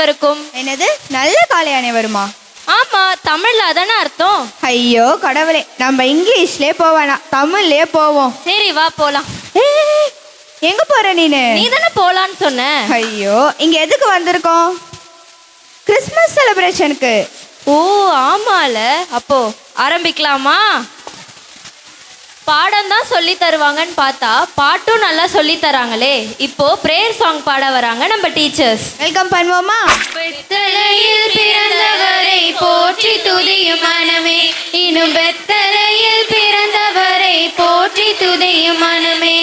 அனைவருக்கும். என்னது நல்ல காலை அனைவருமா? ஆமா, தமிழ்ல அதானே அர்த்தம். ஐயோ கடவுளே, நம்ம இங்கிலீஷ்லயே போவேனா, தமிழ்லயே போவோம். சரி வா போலாம். எங்க போற நீனு? நீ தானே போலான்னு சொன்ன. ஐயோ, இங்க எதுக்கு வந்திருக்கோம்? கிறிஸ்மஸ் செலிப்ரேஷனுக்கு. ஓ ஆமால, அப்போ ஆரம்பிக்கலாமா? பாடம் தான் சொல்லி தருவாங்கன்னு பார்த்தா பாட்டும் நல்லா சொல்லி தராங்களே. இப்போ பிரேயர் சாங் பாட வராங்க நம்ம டீச்சர்ஸ். வெல்கம் பண்ணுவோமா? பெத்தலையில் பிறந்தவரை போற்றி துதியும் மனமே, இன்னும் பெத்தலையில் பிறந்தவரை போற்றி துதியும் மனமே,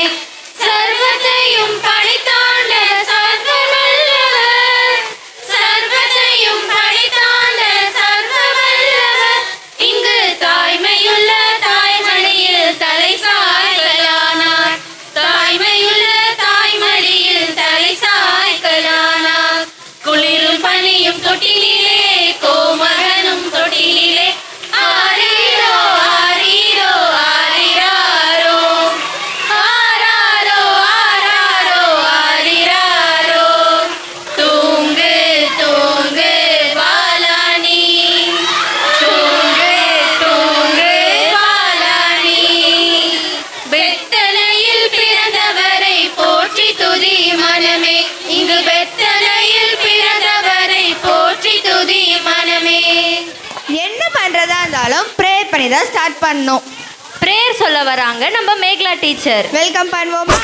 சர்வத்தையும் படைத்தாண்ட சர்வ நல்லவர், சர்வத்தையும் படைத்தாண்ட சர்வ வல்லவர், இங்கு தாய்மையுள்ள தாய்மடியில் தலை சாய்க்கலானார், தாய்மையுள்ள தாய்மடியில் தலை சாய்க்கலானார், குளிரும் பனியும் தொட்டிலே கோமகனும் தொட்டிலே, ஆரீரோ ஆரீரோ ஆரிராரோ, ஆராரோ ஆராரோ ஆரிராரோ, தூங்கு தூங்கு பாலானி, தூங்கு தூங்கு பாலானி, பெத்தலையில் பிறந்தவரை போற்றி துதி மனமே, இங்கு பெத்தலையில் பிறந்தவரை போற்றி துதி மனமே. என்ன பண்றதா இருந்தாலும் ப்ரேயர் பண்ணி தான் ஸ்டார்ட் பண்ணணும். பிரேயர் சொல்ல வராங்க நம்ம மேகலா டீச்சர். வெல்கம் பண்ணுவோமா?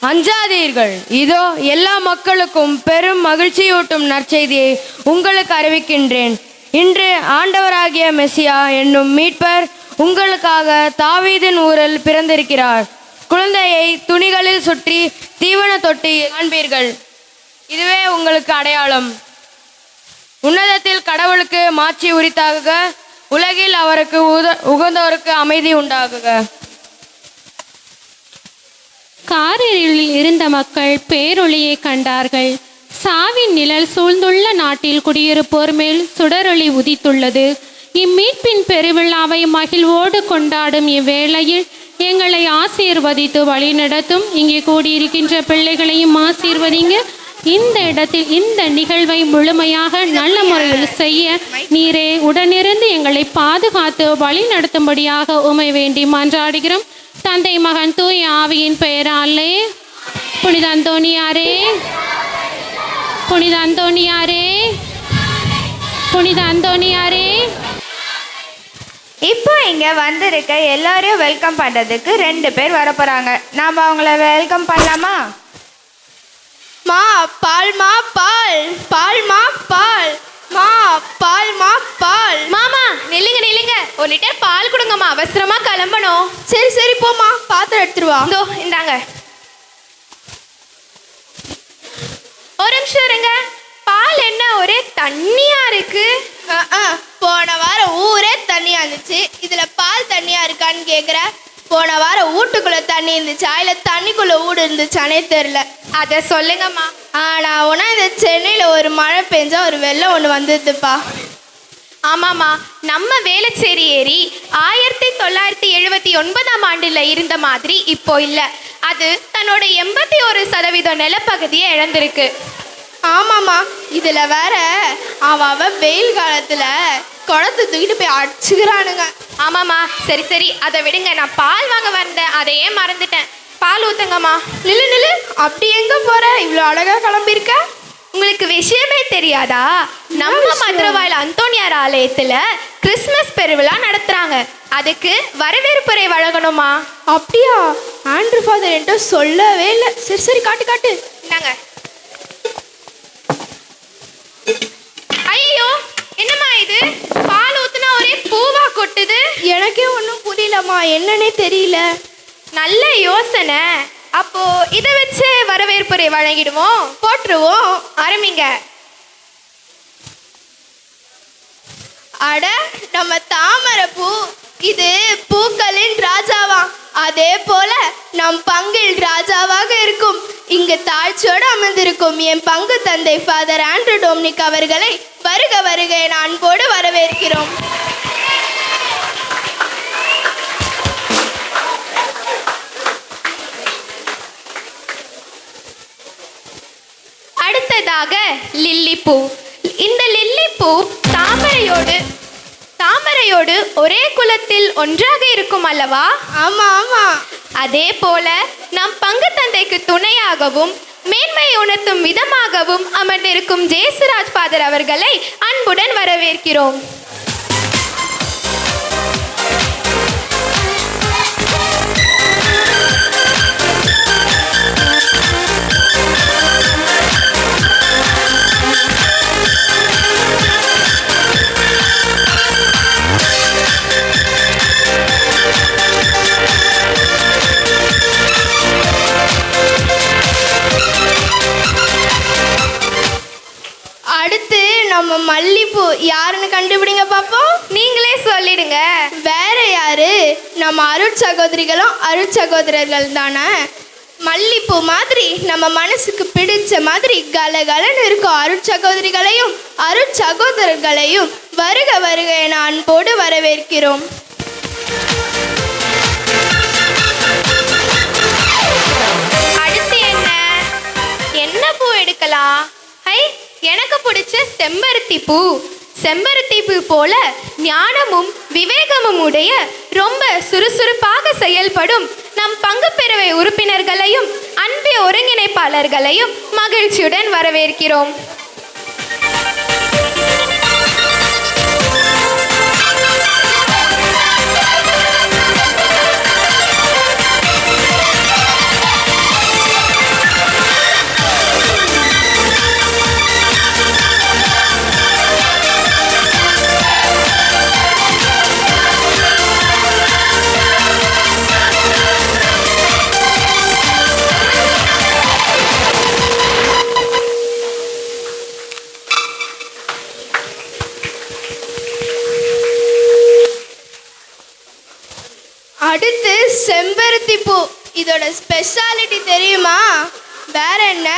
அஞ்சாதீர்கள், இதோ எல்லா மக்களுக்கும் பெரும் மகிழ்ச்சியூட்டும் நற்செய்தியை உங்களுக்கு அறிவிக்கின்றேன். இன்று ஆண்டவராகிய மெசியா என்னும் மீட்பர் உங்களுக்காக தாவீதின் ஊரில் பிறந்திருக்கிறார். குழந்தையை துணிகளில் சுற்றி தீவன தொட்டி காண்பீர்கள். இதுவே உங்களுக்கு அடையாளம். உன்னதத்தில் கடவுளுக்கு மாட்சி உரித்தாக, உலகில் அவருக்கு உகந்தோருக்கு அமைதி உண்டாகுக. காரிருளில் இருந்த மக்கள் பேரொளியை கண்டார்கள். சாவின் நிழல் சூழ்ந்துள்ள நாட்டில் குடியிருப்போர் மேல் சுடரொளி உதித்துள்ளது. இம்மீட்பின் பெருவிழாவை மகிழ்வோடு கொண்டாடும் இவ்வேளையில் எங்களை ஆசீர்வதித்து வழிநடத்தும். இங்கே கூடியிருக்கின்ற பிள்ளைகளையும் ஆசீர்வதிங்க. இந்த இடத்தில் இந்த நிகழ்வை முழுமையாக நல்ல முறையில் செய்ய நீரே உடனிருந்து எங்களை பாதுகாத்து வழி நடத்தும்படியாக உமை வேண்டி மன்றாடுகிறோம். தந்தை மகன் தூய ஆவியின் பெயராலே. புனித அந்தோணியாரே, புனித அந்தோணியாரே, புனித அந்தோணியாரே. இப்போ இங்க வந்திருக்க எல்லாரையும் வெல்கம் பண்றதுக்கு 2 பேர் வர போறாங்க. நாம அவங்கள வெல்கம் பண்ணலாமா? மா பால், மா பால், பால் மா பால், மா பால், மா பால். மாமா நில்லுங்க நில்லுங்க, 1 லிட்டர் பால் கொடுங்கம்மா, அவசரமா கிளம்பணும். சரி சரி போமா, பாத்திரம் எடுத்துருவா. இதோ இந்தாங்க. ஒரு நிமிஷம் இருங்க, பால் என்ன ஒரே தண்ணியா இருக்கு? போன வாரம் ஊரே தண்ணியா இருந்துச்சு, இதுல பால் தண்ணியா இருக்கான்னு கேக்குற? போன வாரம் வீட்டுக்குள்ள தண்ணி இருந்துச்சா இல்ல தண்ணிக்குள்ள வீடு இருந்துச்சானே தெரியல. அத சொல்லுங்கம்மா. ஆனா உனா இந்த சென்னையில ஒரு மழை பெஞ்சா ஒரு வெள்ளம் ஒண்ணு வந்துதுப்பா. ஆமாம்மா, நம்ம வேளச்சேரி ஏரி 1979ஆம் ஆண்டுல இருந்த மாதிரி இப்போ இல்லை. அது தன்னோட 81% நிலப்பகுதியை இழந்திருக்கு. ஆமாம்மா, இதுல வேற அவ வெயில் காலத்துல குளத்து தூக்கிட்டு போய் அடிச்சுக்கிறானுங்க. ஆமாம்மா, சரி சரி அதை விடுங்க, நான் பால் வாங்க வந்தேன், அதையே மறந்துட்டேன். பால் ஊத்துங்கம்மா. நில்லு நில்லு, அப்படி எங்க போற? இவ்வளோ அழகா கிளம்பியிருக்க. உங்களுக்கு விஷயமே தெரியாதா? நம்ம மதுரவாயில் அந்தோணியார் ஆலயத்துல கிறிஸ்மஸ் பெருவிழா நடத்துறாங்க. அதுக்கு வரவேற்புரை வழங்கணுமா? அப்படியா? ஆண்ட்ரூ ஃபாதர் என்கிட்ட சொல்லவே இல்லை. சரி சரி காட்டு காட்டு. என்னங்க? ஐயோ என்னம்மா இது, பால் ஊத்துனா ஒரே பூவா கொட்டுது. எனக்கே ஒன்றும் புரியலம்மா, என்னன்னே தெரியல. நல்ல யோசனை. அப்போ இதை வச்சு வரவேற்புரை வழங்கிடுவோம், போட்டுருவோம். ஆரம்பிங்க. அட நம்ம தாமரை பூ, இது பூக்களின் ராஜாவா. அதே போல நம் பங்கில் ராஜாவாக இருக்கும். இங்கு தாழ்ச்சியோடு அமர்ந்திருக்கும் என் பங்கு தந்தை ஃபாதர் ஆண்ட்ரூ டொமினிக் அவர்களை வருக வருக என அன்போடு வரவேற்கிறோம். அடுத்ததா அடுத்ததாக லில்லி பூ. இந்த லில்லி பூ தாமரையோடு ஒரே குலத்தில் ஒன்றாக இருக்கும் அல்லவா? ஆமா ஆமா. அதே போல நம் பங்கு தந்தைக்கு துணையாகவும் மேன்மையை உணர்த்தும் விதமாகவும் அமர்ந்திருக்கும் ஜேசுராஜ் ஃபாதர் அவர்களை அன்புடன் வரவேற்கிறோம். அடுத்து நம்ம மல்லிப்பூ யாருன்னு கண்டுபிடிங்க பாப்போம். நீங்களே சொல்லிடுங்க. வேற யாரு? நம்ம அருட்சகோதரிகளும் அருட்சகோதரர்கள் தானே. மல்லிப்பூ மாதிரி நம்ம மனசுக்கு பிடிச்ச மாதிரி கலகலன்னு இருக்கும் அருட்சகோதரிகளையும் அருட்சகோதரர்களையும் வருக வருக என அன்போடு வரவேற்கிறோம். அடுத்து என்ன பூ எடுக்கலாம்? எனக்கு பிடிச்ச செம்பருத்தி பூ. செம்பருத்தி பூ போல ஞானமும் விவேகமும் உடைய ரொம்ப சுறுசுறுப்பாக செயல்படும் நம் பங்கு பேரவை உறுப்பினர்களையும் அன்பிய ஒருங்கிணைப்பாளர்களையும் மகிழ்ச்சியுடன் வரவேற்கிறோம். அடுத்து செம்பருத்தி பூ. இதோட ஸ்பெஷாலிட்டி தெரியுமா? வேற என்ன,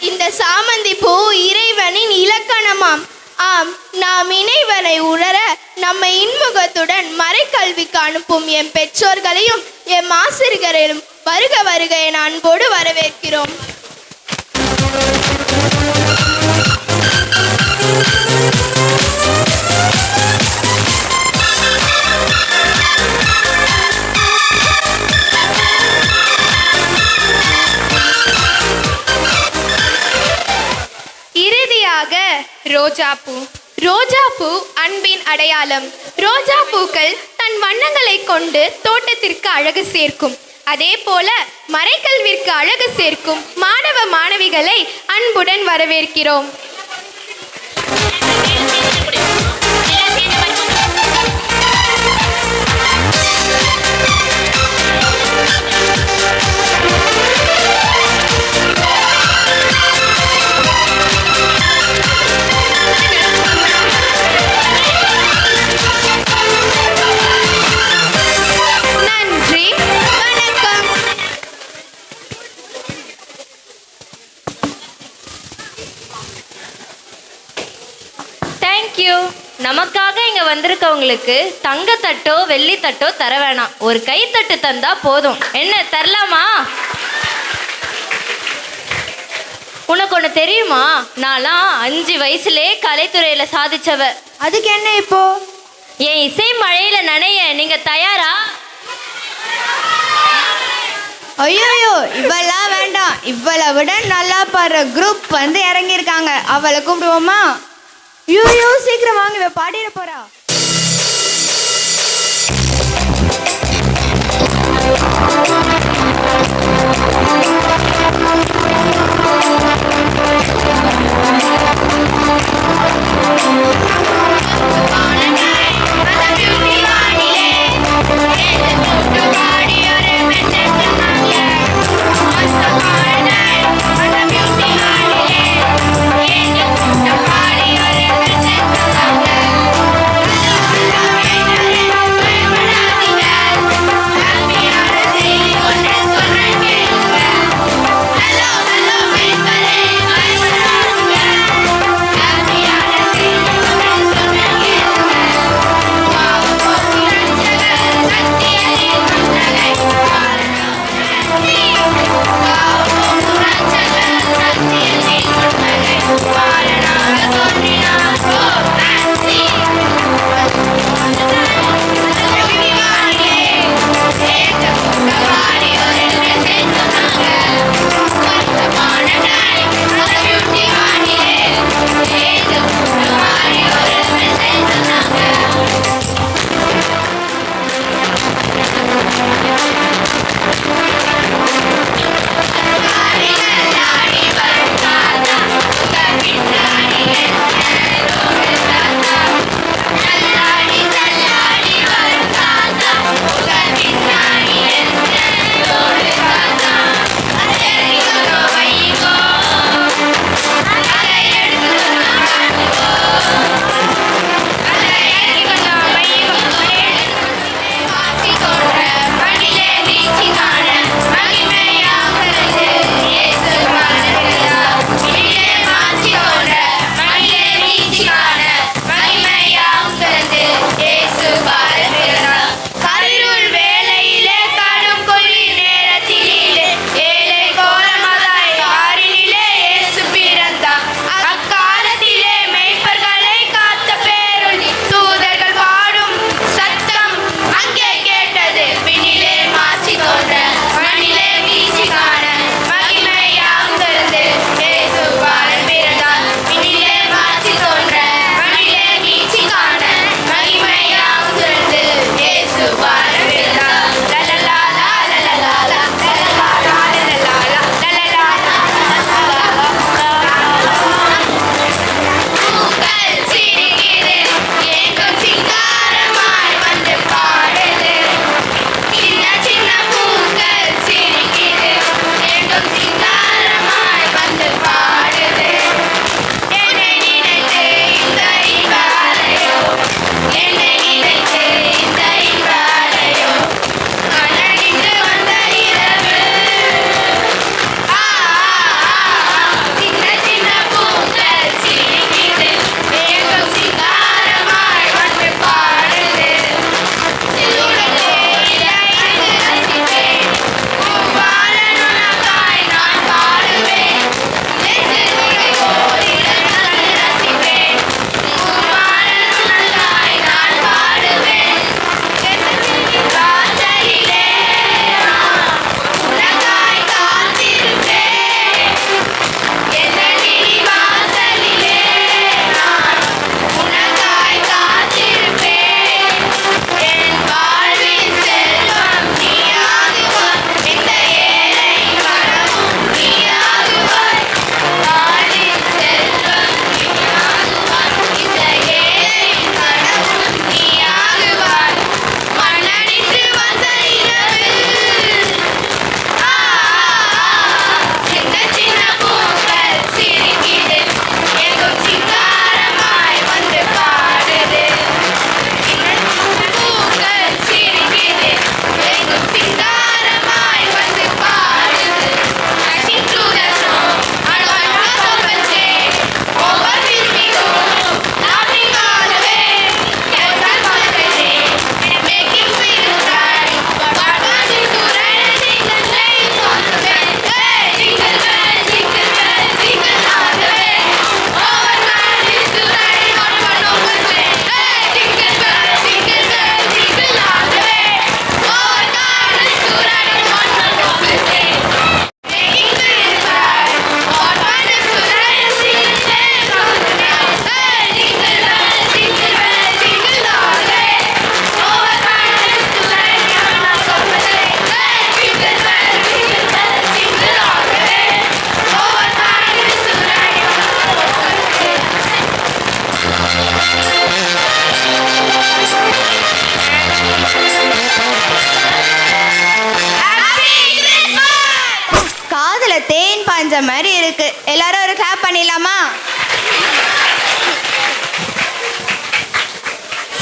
இந்த சாமந்தி பூ இறைவனின் இலக்கணமாம். ஆம், நாம் இணைவனை உணர நம்ம இன்முகத்துடன் மறைக்கல்விக்கு அனுப்பும் என் பெற்றோர்களையும் என் ஆசிரியர்களையும் வருக வருக என அன்போடு வரவேற்கிறோம். ரோஜாப்பூ. ரோஜாப்பூ அன்பின் அடையாளம். ரோஜா பூக்கள் தன் வண்ணங்களை கொண்டு தோட்டத்திற்கு அழகு சேர்க்கும். அதே போல மறைக்கல்விற்கு அழகு சேர்க்கும் மாணவ மாணவிகளை அன்புடன் வரவேற்கிறோம். நமக்காக இங்க வந்திருக்கவங்களுக்கு தங்க தட்டோ வெள்ளி தட்டோ தர வேணாம், ஒரு கைத்தட்டு தந்தா போதும். என்ன தரலாமா? உனக்கு ஒன்று தெரியுமா? நான்லாம் 5 வயசுலே கலைத்துறையில சாதிச்சவ. அதுக்கு என்ன இப்போ? என் இசை மழையில நனைய நீங்க தயாரா? ஐயோ, இவெல்லாம் வேண்டாம். இவளை விட நல்லா பாடுற குரூப் வந்து இறங்கியிருக்காங்க, அவளை கூப்பிடுவோமா? ஐயோ, சீக்கிரம் வாங்க, இவ பாடிட போறா.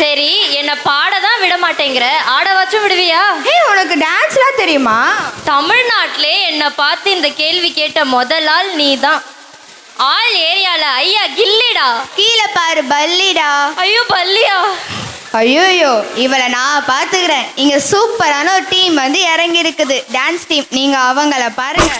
சரி, என்ன பாட தான் விட மாட்டேங்கிற, ஆடவாச்சும் விடுவியா? ஏய், உனக்கு டான்ஸ்லாம் தெரியுமா? தமிழ்நாட்டிலே என்னை பார்த்து இந்த கேள்வி கேட்ட முதல் ஆள் நீ தான். ஆள் ஏரியால ஐயா கில்லிடா. கீழே பாரு பல்லிடா. ஐயோ பல்லியா? ஐயோயோ, இவளை நான் பார்த்துக்கிறேன். இங்க சூப்பரான ஒரு டீம் வந்து இறங்கி இருக்குது, டான்ஸ் டீம். நீங்க அவங்கள பாருங்க.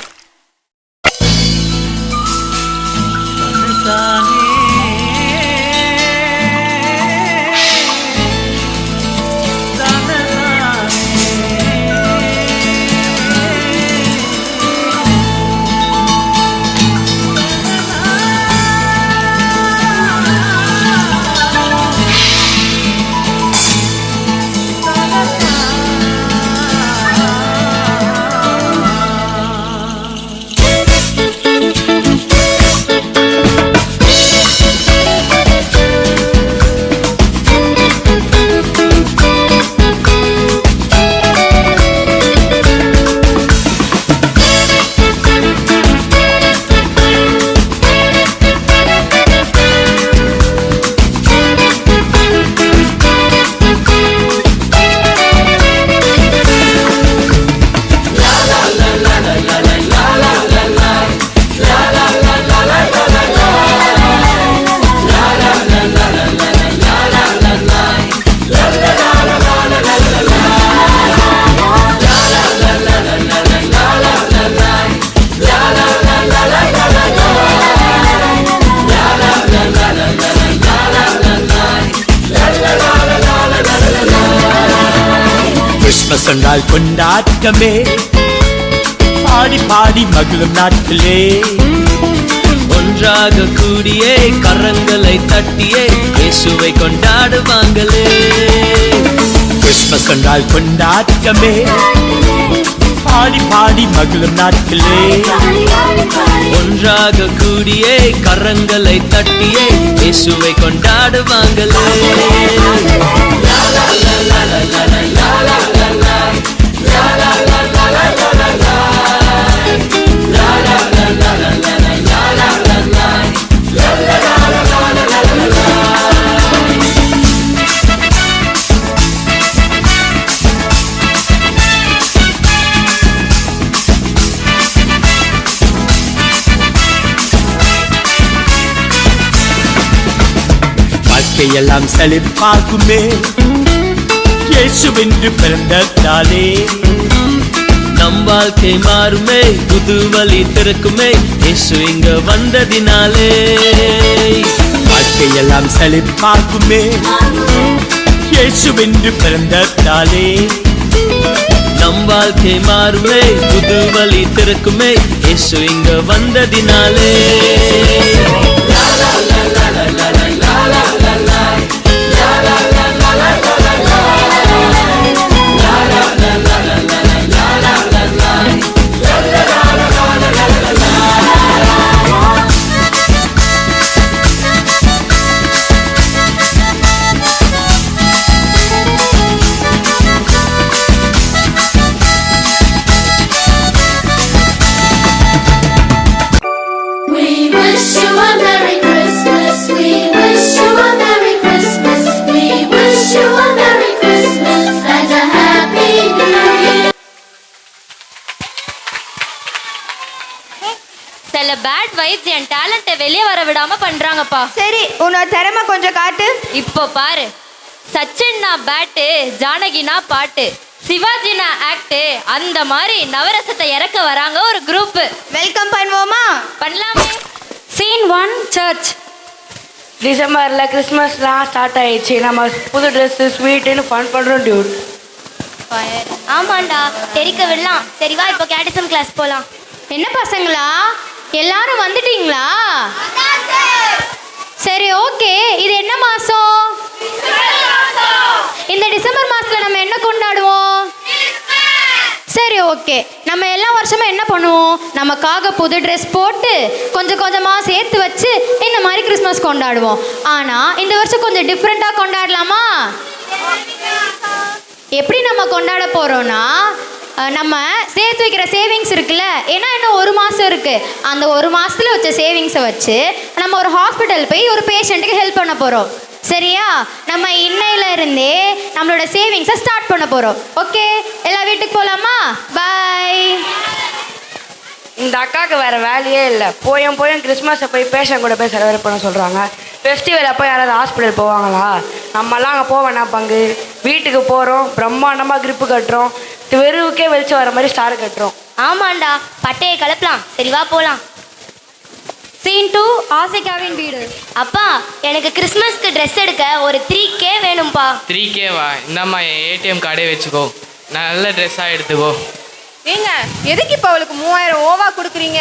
கிறிஸ்மஸ் என்றால் கொண்டாட்டமே, பாடி பாடி மகிழும் நாட்களே, ஒன்றாக கூடியே கரங்களை தட்டியே இயேசுவை கொண்டாடுவாங்களே. கிறிஸ்மஸ் என்றால் கொண்டாட்டமே, பாடி பாடி மகிழும் நாட்களே, ஒன்றாக கூடியே கரங்களை தட்டியே இயேசுவை கொண்டாடுவாங்களே. வாழ்க்கையெல்லாம் செழிப்பாகுமே, இயேசுவென்று பிறந்ததாலே. நம் வாழ்க்கை மாறுமே, புது வழி திறக்குமே, இயேசு இங்க வந்ததினாலே. வாழ்க்கையெல்லாம் செழிப்பாகுமே, இயேசுவென்று பிறந்ததாலே. நம் வாழ்க்கை மாறுமே, புது வழி திறக்குமே, இயேசு இங்க வந்ததினாலே. சில பேட் வைப்ஸ் என் டேலண்ட்டை வெளியே வர விடாம பண்றாங்கப்பா. சரி, உன்னோட திறமை கொஞ்சம் காட்டு. இப்போ பாரு, சச்சின்னா பேட்டு, ஜானகினா பாட்டு, சிவாஜினா ஆக்ட், அந்த மாதிரி நவரசத்தை இறக்க வராங்க ஒரு குரூப். வெல்கம் பண்ணுவோமா? பண்ணலாமே. Scene 1 church. டிசம்பரில் கிறிஸ்மஸ்லாம் ஸ்டார்ட் ஆயிடுச்சு. நம்ம புது ட்ரெஸ்ஸு ஸ்வீட்டுன்னு ஃபன் பண்ணுறோம் டியூட். ஆமாண்டா, தெரிக்க விடலாம். சரி வா, இப்போ கேட்டிசம் கிளாஸ் போகலாம். என்ன பசங்களா, எல்லாரும் வந்துட்டீங்களா? சரி, ஓகே. இது என்ன மாசம்? இந்த டிசம்பர் மாசத்துல நம்ம என்ன கொண்டாடுவோம்? சரி, ஓகே. நம்ம எல்லா வருஷமும் என்ன பண்ணுவோம்? நமக்காக புது ட்ரெஸ் போட்டு கொஞ்சம் கொஞ்சமாக சேர்த்து வச்சு இந்த மாதிரி கிறிஸ்மஸ் கொண்டாடுவோம். ஆனால் இந்த வருஷம் கொஞ்சம் டிஃப்ரெண்ட்டாக கொண்டாடலாமா? எப்படி நம்ம கொண்டாட போகிறோன்னா, நம்ம சேர்த்து வைக்கிற சேவிங்ஸ் இருக்குல்ல, ஏன்னா இன்னும் 1 மாதம் இருக்குது. அந்த 1 மாதத்தில் வச்ச சேவிங்ஸை வச்சு நம்ம ஒரு ஹாஸ்பிட்டல் போய் ஒரு பேஷண்ட்டுக்கு ஹெல்ப் பண்ண போகிறோம். சரியா? நம்ம இன்னையில இருந்தே நம்மளோட சேவிங்ஸை ஸ்டார்ட் பண்ண போறோம். ஓகே, எல்லா வீட்டுக்கு போலாமா? பாய். இந்த அக்காவுக்கு வேறு வேலையே இல்லை. போயும் கிறிஸ்மஸை போய் பேஷண்ட் கூட போய் செலிப்ரேட் பண்ண சொல்கிறாங்க. ஃபெஸ்டிவல் அப்போ யாராவது ஹாஸ்பிட்டல் போவாங்களா? நம்மலாம் அங்கே போவேண்ணா பங்கு. வீட்டுக்கு போகிறோம், பிரம்மாண்டமாக கிரிப்பு கட்டுறோம், வெறுவுக்கே வெளிச்சம் வர மாதிரி ஸ்டார் கட்டுறோம். ஆமாண்டா, பட்டையை கலப்பலாம். சரி வா போலாம். சீன் 2, ஆசிகாவின் வீடு. அப்பா, எனக்கு கிறிஸ்மஸ்க்கு ட்ரெஸ் எடுக்க ஒரு 3K வேணும்ப்பா. 3K-வா? இந்தாம்மா என் ஏடிஎம் கார்டே வச்சுக்கோ, நல்ல ட்ரெஸ்ஸாக எடுத்துக்கோ. ஏங்க எதுக்கு இப்போ அவளுக்கு 3000 ஓவா கொடுக்குறீங்க?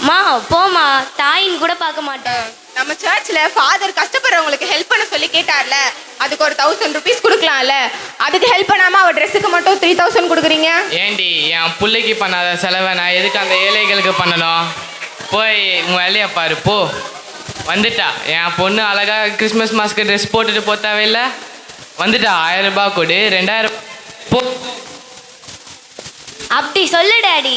மா போமா, தாயின்னு கூட பார்க்க மாட்டேன். நம்ம சர்ச்சில் ஃபாதர் கஷ்டப்படுறவங்களுக்கு ஹெல்ப் பண்ண சொல்லி கேட்டார்ல, அதுக்கு ஒரு 1000 ருபீஸ் கொடுக்கலாம்ல. அதுக்கு ஹெல்ப் பண்ணாமல் அவள் ட்ரெஸ்ஸுக்கு மட்டும் 3000 கொடுக்குறீங்க. ஏண்டி, என் பிள்ளைக்கு பண்ணாத செலவை நான் எதுக்கு அந்த ஏழைகளுக்கு பண்ணணும்? போய் உன் வேலையை பாரு போ. வந்துட்டா என் பொண்ணு அழகாக கிறிஸ்மஸ் மாஸ்க்கு ட்ரெஸ் போட்டுட்டு போத்தாவே இல்லை. வந்துட்டா 1000 ரூபாய் கொடு, 2000 போ. அப்படி சொல்லு டாடி.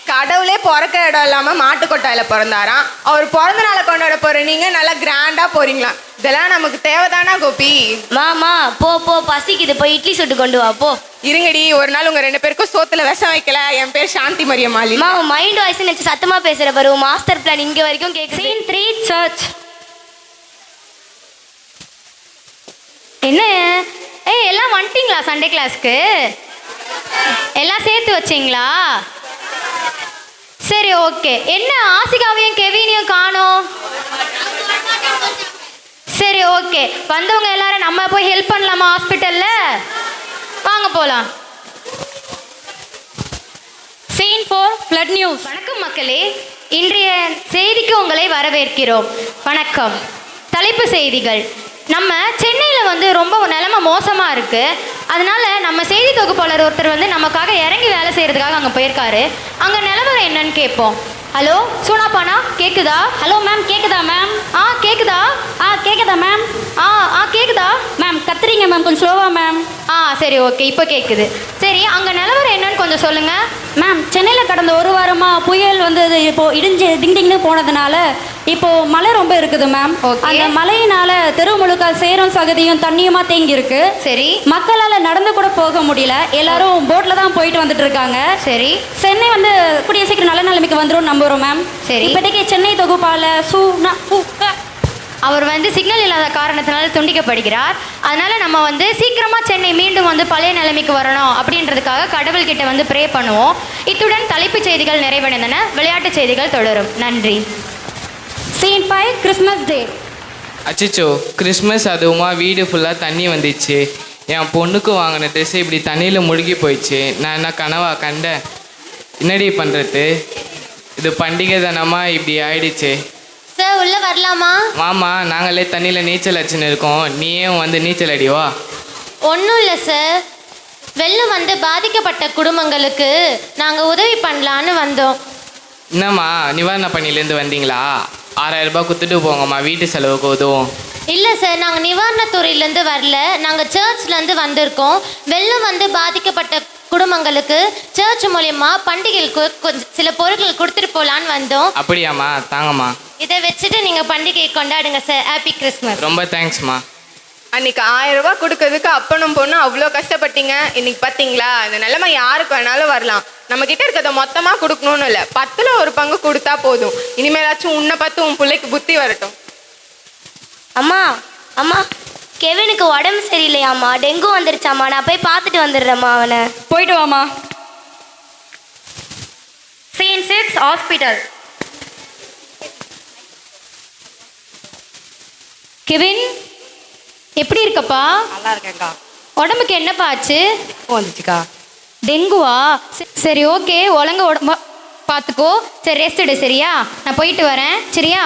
கடவுளே பிறக்கிற இடம் இல்லாமல் மாட்டுக்கொட்டாயில் பிறந்தாராம். அவர் பிறந்த நாளை கொண்டாட போகிற நீங்கள் நல்லா கிராண்டாக போகிறீங்களா? இதெல்லாம் நமக்கு தேவைதானா கோபி? மாமா போ போ, பசிக்குது, போய் இட்லி சுட்டு கொண்டு வா போ. இருங்கடி, ஒரு நாள் உங்கள் 2 பேருக்கும் சோத்துல விஷம் வைக்கல. என் பேர் சாந்தி மரியம்மாளி. மா உன் மைண்ட் வாய்ஸ் நினச்சி சத்தமாக பேசுகிற பாரு. மாஸ்டர் பிளான் இங்கே வரைக்கும் கேட்குது. Scene 3, church. என்ன எல்லாம் வந்துட்டீங்களா சண்டே கிளாஸ்க்கு? எல்லாம் சேர்த்து வச்சிங்களா? சரி ஓகே. என்ன ஆசிகாவையும் கெவினையும் காணோம்? சரி ஓகே, வந்தவங்க எல்லாரும் நம்ம போய் ஹெல்ப் பண்ணலாமா ஹாஸ்பிட்டல்ல? வாங்க போலாம். Scene 4, flood news. வணக்கம் மக்களே, இன்றைய செய்திக்கு உங்களை வரவேற்கிறோம். வணக்கம். தலைப்பு செய்திகள். நம்ம சென்னையில் வந்து ரொம்ப நிலைமை மோசமாக இருக்குது. அதனால நம்ம செய்தி தொகுப்பாளர் ஒருத்தர் வந்து நமக்காக இறங்கி வேலை செய்கிறதுக்காக அங்கே போயிருக்காரு. அங்கே நிலவரம் என்னன்னு கேட்போம். ஹலோ சோனாப்பானா, கேட்குதா? ஹலோ மேம், கேட்குதா மேம்? கேட்குதா? கேட்குதா மேம்? கேட்குதா மேம்? கத்துறீங்க மேம், கொஞ்சம் ஸ்லோவா மேம். சரி ஓகே, இப்போ கேட்குது. சரி, அங்கே நிலவரம் என்னன்னு கொஞ்சம் சொல்லுங்கள் மேம். சென்னையில் கடந்த ஒரு வாரமாக புயல் வந்து இப்போது இடிஞ்சு டிங்டிங்னு போனதுனால இப்போது மழை ரொம்ப இருக்குது மேம். அந்த மழையினால தெரு முழுக்க சேரும் சகதியும் தண்ணியுமா தேங்கி இருக்கு. சரி. மக்களால் நடந்து கூட போக முடியல, எல்லாரும் போட்டில் தான் போயிட்டு வந்துட்டு இருக்காங்க. சரி. சென்னை வந்து கூடிய சீக்கிரம் நல்ல நிலைமைக்கு வந்துடும் நம்புகிறோம் மேம். சரி. இப்போதைக்கு சென்னை தொகுப்பாளர் அவர் வந்து சிக்னல் இல்லாத காரணத்தினால துண்டிக்கப்படுகிறார். அதனால நம்ம வந்து சீக்கிரமா சென்னை மீண்டும் வந்து பழைய நிலைமைக்கு வரணும் அப்படின்றதுக்காக கடவுள்கிட்ட வந்து ப்ரே பண்ணுவோம். இத்துடன் தலைப்புச் செய்திகள் நிறைவடைந்தன. விளையாட்டு செய்திகள் தொடரும். நன்றி. Scene 5, Christmas day. அச்சிச்சோ, கிறிஸ்மஸ் அதுவுமா வீடு ஃபுல்லாக தண்ணி வந்துச்சு. என் பொண்ணுக்கு வாங்கின ட்ரெஸ் இப்படி தண்ணியில் முழுகி போயிடுச்சு. நான் என்ன கனவா கண்டேன்? என்னடி பண்ணுறது? இது பண்டிகை தானம்மா, இப்படி ஆயிடுச்சு. சார் உள்ளே வரலாமா? மாமா, நாங்களே தண்ணியில் நீச்சல் அடிச்சுன்னு இருக்கோம், நீயும் வந்து நீச்சல் அடிவா. ஒன்றும் இல்லை சார், வெள்ளம் வந்து பாதிக்கப்பட்ட குடும்பங்களுக்கு நாங்கள் உதவி பண்ணலான்னு வந்தோம். என்னம்மா, நிவாரண பணியிலேருந்து வந்தீங்களா? 6000 ரூபாய் கொடுத்துட்டு போங்கம்மா, வீட்டு செலவுக்கு உதவும். இல்லை சார், நாங்கள் நிவாரணத்துறையிலேருந்து வரல, நாங்கள் சர்ச்லேருந்து வந்திருக்கோம். வெள்ளம் வந்து பாதிக்கப்பட்ட குடும்பங்களுக்கு சர்ச் மூலயமா பண்டிகைக்கு கொஞ்சம் சில பொருட்கள் கொடுத்துட்டு போகலான்னு வந்தோம். அப்படியாம்மா, தாங்கம்மா. இதை வச்சுட்டு நீங்கள் பண்டிகையை கொண்டாடுங்க சார். Happy Christmas. ரொம்ப தேங்க்ஸ்மா. அன்னைக்கு 1000 ரூபாய் கொடுக்கறதுக்கு அப்பனும் பொண்ணும் அவ்வளோ கஷ்டப்பட்டீங்க. இன்னைக்கு பார்த்தீங்களா, இந்த நிலைமை யாருக்கு வேணாலும் வரலாம். நம்ம கிட்ட இருக்கிறத மொத்தமாக கொடுக்கணும்னு இல்லை, 10ல் ஒரு பங்கு கொடுத்தா போதும். இனிமேலாச்சும் உன்னை பார்த்து உன் பிள்ளைக்கு புத்தி வரட்டும். அம்மா அம்மா, கெவினுக்கு உடம்பு சரியில்லையாம்மா, டெங்கு வந்துருச்சாம்மா. நான் போய் பார்த்துட்டு வந்துடுறேம்மா அவனை. போயிட்டு வாமா. Scene 6, hospital. கெவின், எப்படி இருக்கப்பா? நல்லா இருக்கேன்க்கா. உடம்புக்கு என்னப்பா ஆச்சு? வந்துச்சுக்கா. டெங்குவா? சரி ஓகே, ஒழுங்கா உடம்ப பார்த்துக்கோ. சரி ரெஸ்ட் எடு, சரியா? நான் போயிட்டு வரேன், சரியா?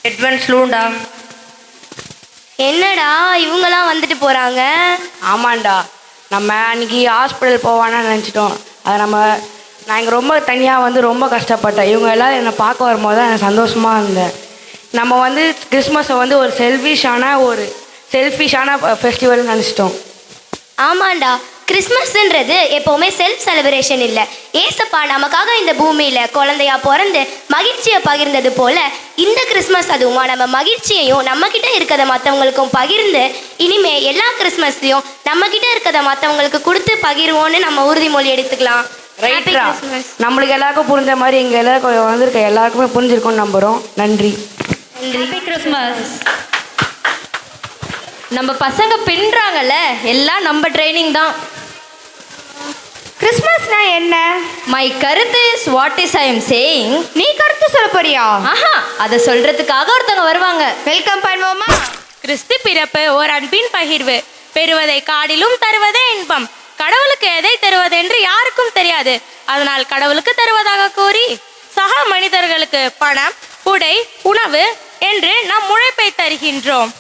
Advance Lunda. என்னடா இவங்கெல்லாம் வந்துட்டு போகிறாங்க? ஆமாண்டா, நம்ம அன்றைக்கி ஹாஸ்பிட்டல் போவான்னு நினச்சிட்டோம். அதை நான் இங்கே ரொம்ப தனியாக வந்து ரொம்ப கஷ்டப்பட்டேன். இவங்க எல்லோரும் என்னை பார்க்க வரும்போது தான் எனக்கு சந்தோஷமாக இருந்தேன். நம்ம வந்து கிறிஸ்மஸை வந்து ஒரு செல்ஃபிஷான ஃபெஸ்டிவல்னு நினச்சிட்டோம். ஆமாண்டா, கிறிஸ்மஸ்ன்றது எப்போவுமே செல்ஃப் செலிப்ரேஷன் இல்லை. ஏசப்பா நமக்காக இந்த பூமியில் குழந்தையா பிறந்து மகிழ்ச்சியை பகிர்ந்தது போல இந்த கிறிஸ்மஸ் அதுவுமா நம்ம மகிழ்ச்சியையும் நம்மக்கிட்ட இருக்கிறத மற்றவங்களுக்கும் பகிர்ந்து இனிமே எல்லா கிறிஸ்மஸ்லையும் நம்மக்கிட்ட இருக்கிறத மற்றவங்களுக்கு கொடுத்து பகிர்வோன்னு நம்ம உறுதிமொழி எடுத்துக்கலாம். ரைட்ரா, நம்மளுக்கு எல்லாருக்கும் புரிஞ்ச மாதிரி இங்கே எல்லாருக்கும் வந்திருக்க எல்லாருக்குமே புரிஞ்சிருக்கும்னு நம்புகிறோம். நன்றி. Happy Christmas. நம்ம பசங்க பின்றாங்கல்ல, எல்லாம் நம்ம ட்ரைனிங் தான். கிறிஸ்மஸ்னா என்ன? மை கருத்து is what is I am saying. நீ கருத்து சொல்ல போறியா? ஆஹா, அதை சொல்றதுக்காக ஒருத்தவங்க வருவாங்க. வெல்கம் பண்ணுவோமா? கிறிஸ்து பிறப்பு ஓர் அன்பின் பகிர்வு. பெறுவதை காடிலும் தருவதே இன்பம். கடவுளுக்கு எதை தருவதென்று யாருக்கும் தெரியாது. அதனால் கடவுளுக்கு தருவதாக கூறி சக மனிதர்களுக்கு பணம், உடை, உணவு என்று நம் உழைப்பை தருகின்றோம்.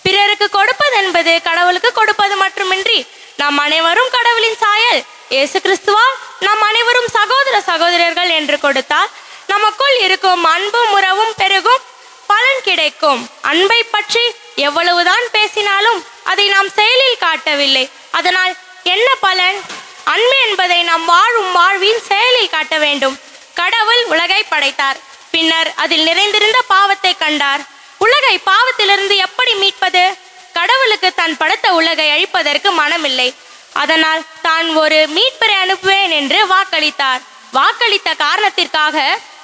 பிறருக்கு கொடுப்பது என்பது கடவுளுக்கு கொடுப்பது மட்டுமின்றி நாம் அனைவரும் கடவுளின் சாயல். இயேசு கிறிஸ்துவா நாம் அனைவரும் சகோதர சகோதரர்கள் என்று கொடுத்தால் நமக்குள் இருக்கும் அன்பும் உறவும் பெருகும், பலன் கிடைக்கும். அன்பை பற்றி எவ்வளவுதான் பேசினாலும் அதை நாம் செயலில் காட்டவில்லை. அதனால் என்ன பலன்? அன்பு என்பதை நாம் வாழும் வாழ்வின் செயலில் காட்ட வேண்டும். கடவுள் உலகை படைத்தார். பின்னர் அதில் நிறைந்திருந்த பாவத்தை கண்டார். உலகை பாவத்திலிருந்து எப்படி மீட்பது? கடவுளுக்கு தான் படைத்த உலகை அழிப்பதற்கு மனமில்லை. அதனால் தான் ஒரு மீட்பரை அனுப்புவேன் என்று வாக்களித்தார். வாக்களித்த காரணத்திற்காக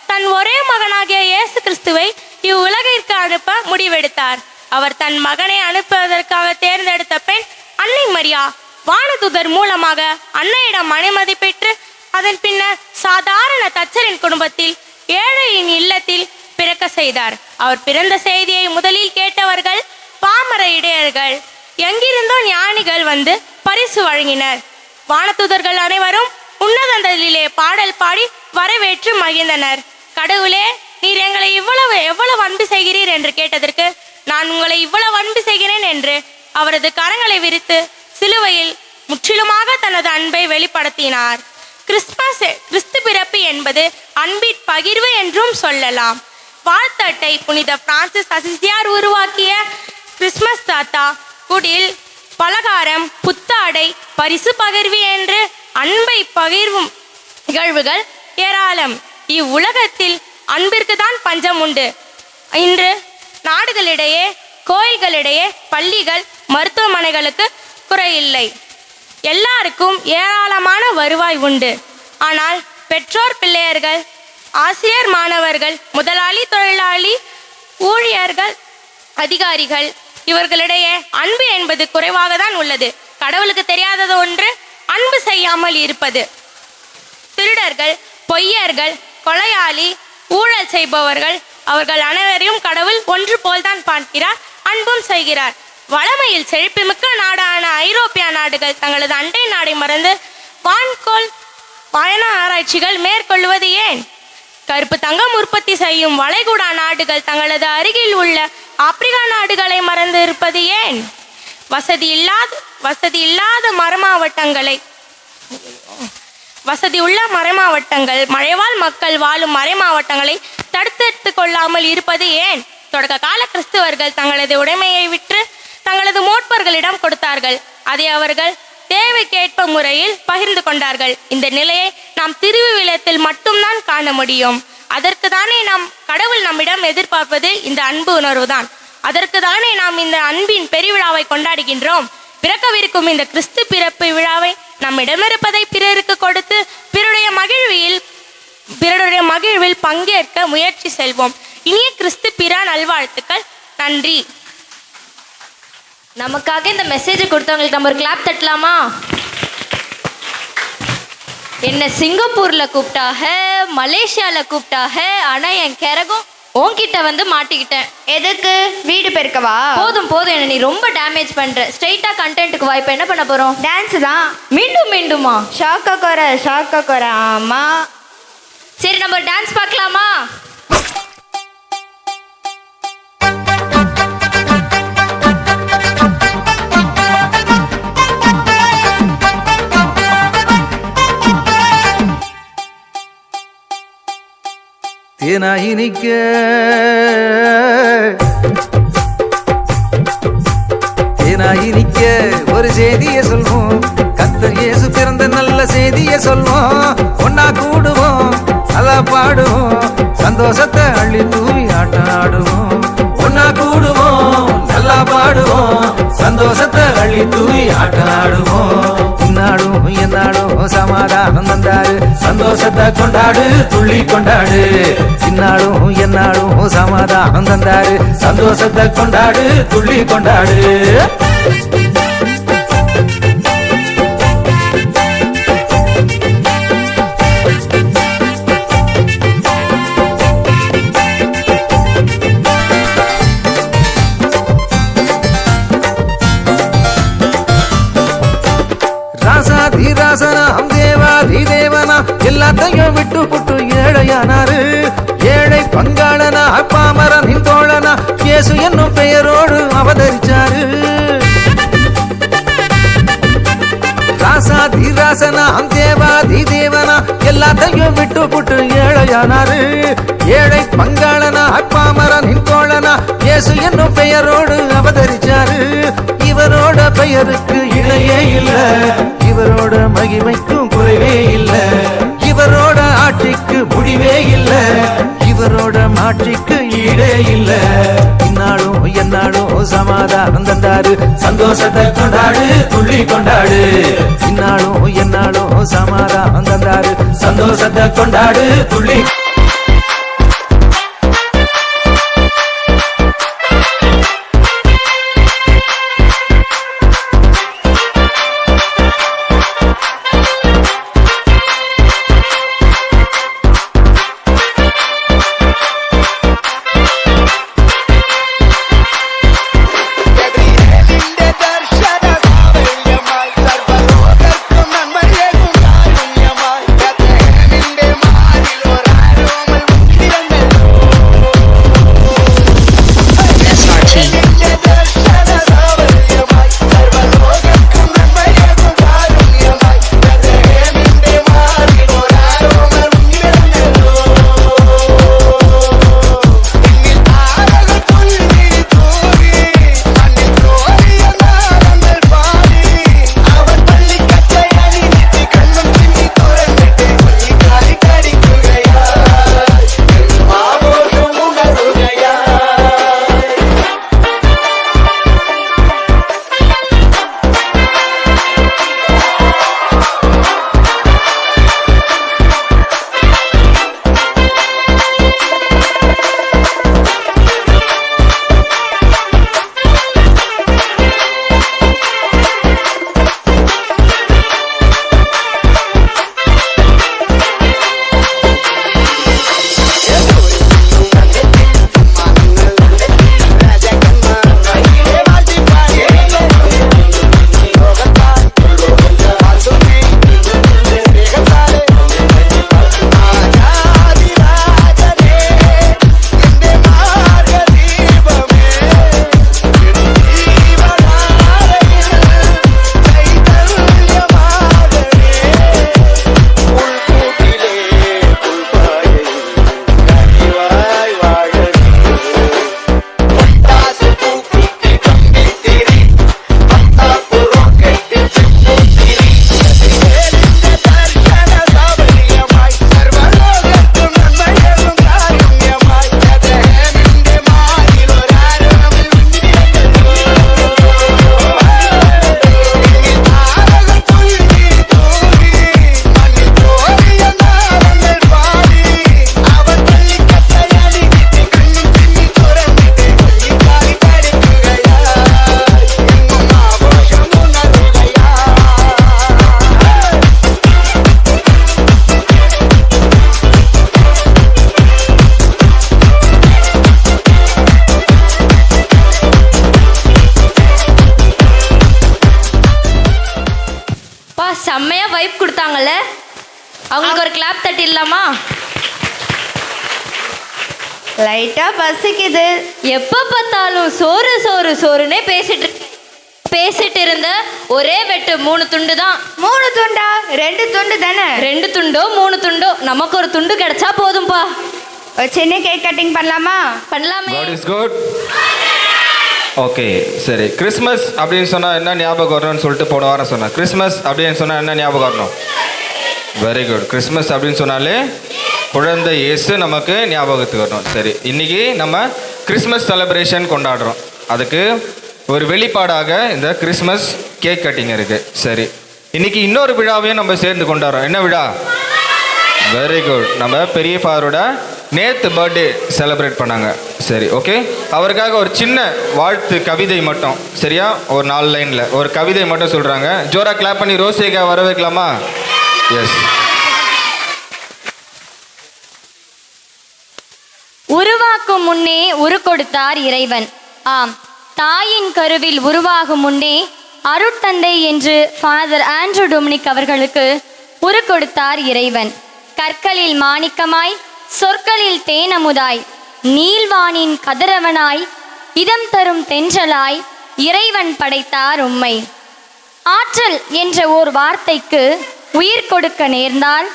தன் ஒரே மகனாகிய இயேசு கிறிஸ்துவை இவ்வுலகிற்கு அனுப்ப முடிவெடுத்தார். அவர் தன் மகனை அனுப்புவதற்காக தேர்ந்தெடுத்த பெண் அன்னை மரியா. வானதூதர் மூலமாக அன்னையிடம் அனுமதி பெற்று அதன் பின்னர் சாதாரண தச்சரின் குடும்பத்தில் ஏழையின் இல்லத்தில் பிறக்க செய்தார். அவர் பிறந்த செய்தியை முதலில் கேட்டவர்கள் பாமர இடையர்கள். எங்கிருந்தோ ஞானிகள் வந்து பரிசு வழங்கினர். வானதூதர்கள் அனைவரும் உன்னதங்களிலே பாடல் பாடி வரவேற்று மகிழ்ந்தனர். கடவுளே, நீர் எங்களை எவ்வளவு அன்பு செய்கிறீர் என்று கேட்டதற்கு நான் உங்களை இவ்வளவு அன்பு செய்கிறேன் என்று அவரது கரங்களை விரித்து சிலுவையில் முற்றிலுமாக தனது அன்பை வெளிப்படுத்தினார். கிறிஸ்து பிறப்பு என்பது அன்பின் பகிர்வு என்றும் சொல்லலாம். வாழ்த்தட்டை புனித பிரான்சிஸ் அசிசியார் உருவாக்கிய கிறிஸ்மஸ் தாத்தா குடில் பலகாரம், புத்தாடை, பரிசு பகிர்வு என்று அன்பை பகிர்வும் நிகழ்வுகள் ஏராளம். இவ்வுலகத்தில் அன்பிற்கு தான் பஞ்சம் உண்டு. இன்று நாடுகளிடையே, கோயில்களிடையே, பள்ளிகள், மருத்துவமனைகளுக்கு குறையில்லை. எல்லாருக்கும் ஏராளமான வருவாய் உண்டு. ஆனால் பெற்றோர் பிள்ளையர்கள், ஆசிரியர் மாணவர்கள், முதலாளி தொழிலாளி, ஊழியர்கள், அதிகாரிகள் இவர்களிடையே அன்பு என்பது குறைவாக தான் உள்ளது. கடவுளுக்கு தெரியாதது ஒன்று அன்பு செய்யாமல் இருப்பது. திருடர்கள், பொய்யர்கள், கொலையாளி, ஊழல் செய்பவர்கள் அவர்கள் அனைவரையும் கடவுள் ஒன்று போல்தான் பார்க்கிறார், அன்பும் செய்கிறார். வளமையில் செழிப்புமிக்க நாடான ஐரோப்பிய நாடுகள் தங்களது அண்டை நாடை மறந்து வான்கோள் பயண ஆராய்ச்சிகள் மேற்கொள்வது ஏன்? கருப்பு தங்கம் உற்பத்தி செய்யும் வளைகுடா நாடுகள் தங்களது அருகில் உள்ள ஆப்பிரிக்கா நாடுகளை மறந்து இருப்பது ஏன்? வசதி உள்ள மறைமாவட்டங்கள், மழைவாழ் மக்கள் வாழும் மறைமாவட்டங்களை தடுத்து கொள்ளாமல் இருப்பது ஏன்? தொடக்க கால கிறிஸ்துவர்கள் தங்களது உடைமையை விற்று தங்களது மூப்பர்களிடம் கொடுத்தார்கள். அதை அவர்கள் தேவைக்கேற்ப முறையில் பகிர்ந்து கொண்டார்கள். இந்த நிலையை நாம் திருவிழத்தில் மட்டும்தான் காண முடியும். அதற்கு தானே நாம் கடவுள் நம்மிடம் எதிர்பார்ப்பது இந்த அன்பு உணர்வுதான். அதற்கு தானே நாம் இந்த அன்பின் பெருவிழாவை கொண்டாடுகின்றோம். பிறக்கவிருக்கும் இந்த கிறிஸ்து பிறப்பு விழாவை நம்மிடமிருப்பதை பிறருக்கு கொடுத்து பிறருடைய மகிழ்வில் பங்கேற்க முயற்சி செல்வோம். இனிய கிறிஸ்து பிற நல்வாழ்த்துக்கள். நன்றி. நமக்காக இந்த மெசேஜ் கொடுத்தவங்களுக்கு நம்ம ஒரு கிளாப் தட்டலாமா? என்ன சிங்கப்பூர்ல கூப்பிட்டாக, மலேசியால கூப்பிட்டாக, ஆனா என் கிறகும் உன்கிட்ட வந்து மாட்டிக்கிட்டேன். எதுக்கு? வீடு பெருக்கவா? போதும் என்ன நீ ரொம்ப டேமேஜ் பண்ற. ஸ்ட்ரைட்டா கண்டென்ட்டுக்கு வா. இப்போ என்ன பண்ண போறோம்? டான்ஸ் தான். மீண்டுமா? ஷாக்க குறை. ஆமா, சரி, நம்ம டான்ஸ் பார்க்கலாமா? தேனாயினிக்க ஒரு செய்தியை சொல்வோம். கத்தர் நன்றிய சொல்வோம், ஒன்னா கூடுவோம், நல்லா பாடுவோம், சந்தோஷத்தை அள்ளி தூவி ஆட்டம் ஆடுவோம். ஒன்னா கூடுவோம், நல்லா பாடுவோம், சந்தோஷத்தை அள்ளி தூவி ஆட்டம் ஆடுவோம். இந்நாடும் எந்நாடும் சமாதானம் தந்தாரு, சந்தோஷத்தை கொண்டாடு துள்ளி கொண்டாடு. இந்நாடும் எந்நாடும் சமாதானம் தந்தாரு, சந்தோஷத்தை கொண்டாடு துள்ளி கொண்டாடு. ராசாதிராசனாம் தேவாதிதேவனா எல்லாத்தையும் விட்டு புட்டு ஏழையானாரு. ஏழை பங்காளனா பாமரனின் தோழனா இயேசு என்னும் பெயரோடு அவதரிச்சாரு. ராசாதிராசனாம் தேவாதிதேவனா எல்லாத்தையும் விட்டு புட்டு ஏழையானாரு. ஏழை பங்காளனா பாமரனின் தோழனா இயேசு என்னும் பெயரோடு அவதரிச்சாரு. இவரோட பெயருக்கு இணையே இல்ல, இவரோட மகிமைக்கும் குறைவே இல்ல, இவரோட ஆட்சிக்கு முடிவே இல்ல, இவரோட மாட்சிக்கு ஈடே இல்ல. இந்நாளும் எந்நாளும் சமாதானம் தந்தாரு, சந்தோஷத்தை கொண்டாடு துள்ளி கொண்டாடு. இந்நாளும் எந்நாளும் சமாதானம் தந்தாரு, சந்தோஷத்தை கொண்டாடு துள்ளி. செம்மையா வைப் கொடுத்தாங்கல்ல, அவங்களுக்கு ஒரு கிளாப் தட்டிடலாமா? லைட்டா பசிக்குது. எப்ப பார்த்தாலும் சோறு சோறு சோறுனே பேசிட்டு இருந்த ஒரே வெட்டு 3 துண்டு தான். 3 துண்டா? 2 துண்டு தானே. 2 துண்டோ 3 துண்டோ நமக்கு ஒரு துண்டு கிடைச்சா போதும்பா. ஒரு சின்ன கேக் கட்டிங் பண்ணலாமா? பண்ணலாமே. God is good. ஓகே சரி. கிறிஸ்மஸ் அப்படின்னு சொன்னால் என்ன ஞாபகம் வரணும்னு சொல்லிட்டு போன வாரம் சொன்னேன். கிறிஸ்மஸ் அப்படின்னு சொன்னால் என்ன ஞாபகம் வரணும்? Very good. கிறிஸ்மஸ் அப்படின்னு சொன்னாலே குழந்தை இயேசு நமக்கு ஞாபகத்துக்கு வரணும். சரி, இன்னைக்கு நம்ம கிறிஸ்மஸ் செலிப்ரேஷன் கொண்டாடுறோம். அதுக்கு ஒரு வெளிப்பாடாக இந்த கிறிஸ்மஸ் கேக் கட்டிங் இருக்கு. சரி, இன்னைக்கு இன்னொரு விழாவையும் நம்ம சேர்ந்து கொண்டாடுறோம். என்ன விழா? Very good. நம்ம பெரிய ஃபாதரோட நேற்று பர்த்டே செலிப்ரேட் பண்ணாங்க. சரி, ஓகே. அவருக்காக ஒரு சின்ன வாழ்த்து கவிதை மட்டும், சரியா? ஒரு 4 லைனில் ஒரு கவிதை மட்டும் சொல்கிறாங்க. ஜோரா கிளாப் பண்ணி ரோசேக்கா வர வைக்கலாமா? எஸ். உருவாக்கும் முன்னே உரு கொடுத்தார் இறைவன். ஆம், தாயின் கருவில் உருவாகும் முன்னே அருட்தந்தை என்று ஃபாதர் ஆண்ட்ரூ டொமினிக் அவர்களுக்கு உரு கொடுத்தார் இறைவன். கற்களில் மாணிக்கமாய், சொற்களில் தேனமுதாய், நீள்வானின் கதிரவனாய், இதம் தரும் தென்றலாய் இறைவன் படைத்தார் உம்மை. ஆற்றல் என்ற ஓர் வார்த்தைக்கு உயிர் கொடுக்க நேர்ந்தால்,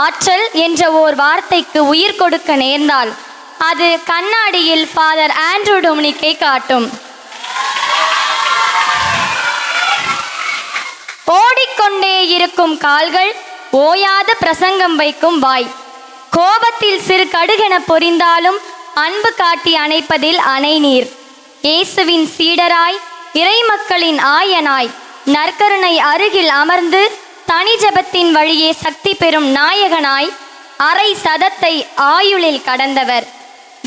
ஆற்றல் என்ற ஓர் வார்த்தைக்கு உயிர் கொடுக்க நேர்ந்தால் அது கண்ணாடியில் ஃபாதர் ஆண்ட்ரூ டொமினிக்கை காட்டும். ஓடிக்கொண்டே இருக்கும் கால்கள், ஓயாத பிரசங்கம் வைக்கும் வாய், கோபத்தில் சிறு கடுகென பொரிந்தாலும் அன்பு காட்டி அணைப்பதில் அணை நீர். இயேசுவின் சீடராய், இறைமக்களின் ஆயனாய், நற்கருணை அருகில் அமர்ந்து தனி ஜபத்தின் வழியே சக்தி பெறும் நாயகனாய், அரை சதத்தை ஆயுளில் கடந்தவர்.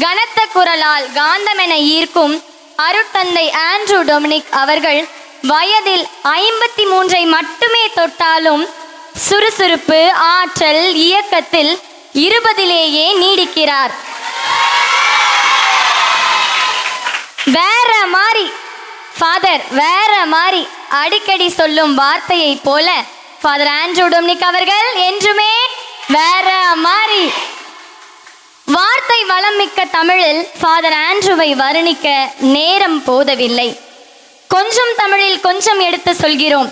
கனத்த குரலால் காந்தமென ஈர்க்கும் அருட்தந்தை ஆண்ட்ரூ டொமினிக் அவர்கள் வயதில் 53 மட்டுமே தொட்டாலும் சுறுசுறுப்பு, ஆற்றல், இயக்கத்தில் 20லேயே நீடிக்கிறார். வேற மாதிரி ஃபாதர், வேற மாதிரி அடிக்கடி சொல்லும் வார்த்தையை போல ஃபாதர் ஆண்ட்ரூ டொமினிக் அவர்கள் என்றுமே வேற மாதிரி. வார்த்தை வளம் மிக்க தமிழில் ஃபாதர் ஆண்ட்ரூவை வர்ணிக்க நேரம் போதவில்லை. கொஞ்சம் தமிழில் கொஞ்சம் எடுத்து சொல்கிறோம்.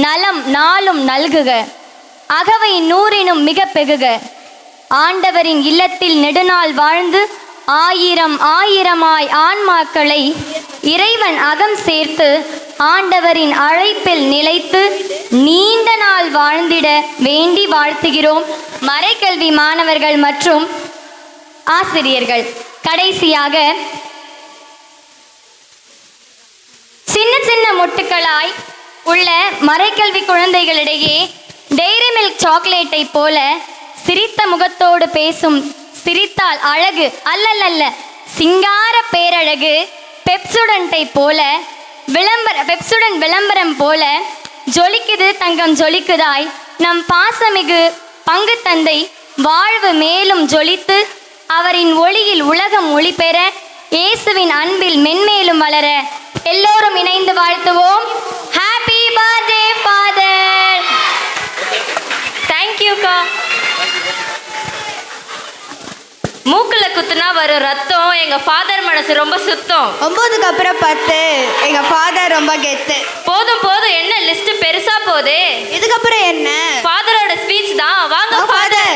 நலம் நாளும் நல்குக, அகவை 100னும் மிக பெருக. ஆண்டவரின் இல்லத்தில் நெடுநாள் வாழ்ந்து 1000 ஆன்மாக்களை இறைவன் அகம் சேர்த்து ஆண்டவரின் அழைப்பில் நிலைத்து நீண்ட நாள் வாழ்ந்திட வேண்டி வாழ்த்துகிறோம் மறைக்கல்வி மாணவர்கள் மற்றும் ஆசிரியர்கள். கடைசியாக சின்ன சின்ன மொட்டுக்களாய் உள்ள மறைக்கல்வி குழந்தைகளிடையே டெய்ரி மில்க் சாக்லேட்டை போல சிரித்த முகத்தோடு பேசும், சிரித்தால் அழகு அல்லல்ல சிங்கார பேரழகு பெப்சுடன்ட்டை போல பெப்சுடன் விளம்பரம் போல ஜொலிக்குது தங்கம் ஜொலிக்குதாய் நம் பாசமிகு பங்கு தந்தை வாழ்வு மேலும் ஜொலித்து அவரின் ஒளியில் உலகம் ஒளி பெற இயேசுவின் அன்பில் மென்மேலும் வளர எல்லோரும் இணைந்து வாழ்த்துவோம். Happy birthday father. தேங்க்யூக்கா. மூக்கில் குத்துனா வரும் ரத்தம், எங்க ஃபாதர் மனசு ரொம்ப சுத்தம். 9க்கு அப்புறம் 10, எங்க ஃபாதர் ரொம்ப கெத்து. போதும் போதும், என்ன லிஸ்ட் பெருசா போகுது. இதுக்கப்புறம் என்ன? ஃபாதரோட ஸ்பீச் தான். வாங்க ஃபாதர்.